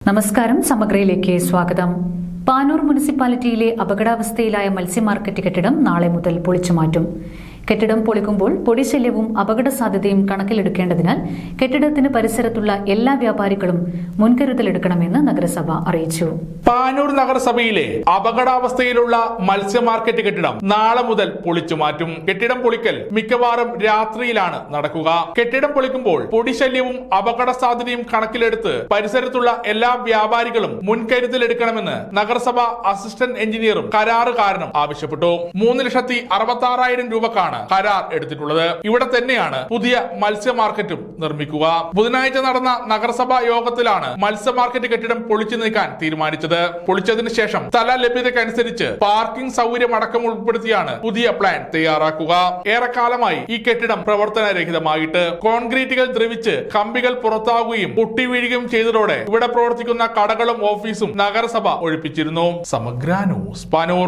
നമസ്കാരം, സമഗ്രയിലേക്ക് സ്വാഗതം. പാനൂർ മുനിസിപ്പാലിറ്റിയിലെ അപകടാവസ്ഥയിലായ മത്സ്യമാർക്കറ്റ് കെട്ടിടം നാളെ മുതൽ പൊളിച്ചുമാറ്റും. കെട്ടിടം പൊളിക്കുമ്പോൾ പൊടിശല്യവും അപകട സാധ്യതയും കണക്കിലെടുക്കേണ്ടതിനാൽ കെട്ടിടത്തിന് പരിസരത്തുള്ള എല്ലാ വ്യാപാരികളും മുൻകരുതലെടുക്കണമെന്ന് നഗരസഭ അറിയിച്ചു. പാനൂർ നഗരസഭയിലെ അപകടാവസ്ഥയിലുള്ള മത്സ്യമാർക്കറ്റ് കെട്ടിടം നാളെ മുതൽ പൊളിച്ചുമാറ്റും. കെട്ടിടം പൊളിക്കൽ മിക്കവാറും രാത്രിയിലാണ് നടക്കുക. കെട്ടിടം പൊളിക്കുമ്പോൾ പൊടിശല്യവും അപകട സാധ്യതയും കണക്കിലെടുത്ത് പരിസരത്തുള്ള എല്ലാ വ്യാപാരികളും മുൻകരുതലെടുക്കണമെന്ന് നഗരസഭ അസിസ്റ്റന്റ് എഞ്ചിനീയറും കരാറുകാരനും ആവശ്യപ്പെട്ടു. 3,66,000 രൂപക്കാണ് കരാർ എടുത്തിട്ടുള്ളത്. ഇവിടെ തന്നെയാണ് പുതിയ മത്സ്യ മാർക്കറ്റും നിർമ്മിക്കുക. ബുധനാഴ്ച നടന്ന നഗരസഭാ യോഗത്തിലാണ് മത്സ്യ മാർക്കറ്റ് കെട്ടിടം പൊളിച്ചു നീക്കാൻ തീരുമാനിച്ചത്. പൊളിച്ചതിന് ശേഷം സ്ഥല ലഭ്യതയ്ക്കനുസരിച്ച് പാർക്കിംഗ് സൗകര്യം അടക്കം ഉൾപ്പെടുത്തിയാണ് പുതിയ പ്ലാൻ തയ്യാറാക്കുക. ഏറെക്കാലമായി ഈ കെട്ടിടം പ്രവർത്തനരഹിതമായിട്ട് കോൺക്രീറ്റുകൾ ദ്രവിച്ച് കമ്പികൾ പുറത്താകുകയും പൊട്ടി വീഴുകയും ചെയ്തതോടെ ഇവിടെ പ്രവർത്തിക്കുന്ന കടകളും ഓഫീസും നഗരസഭ ഒഴിപ്പിച്ചിരുന്നു. സമഗ്ര ന്യൂസ്, പാനൂർ.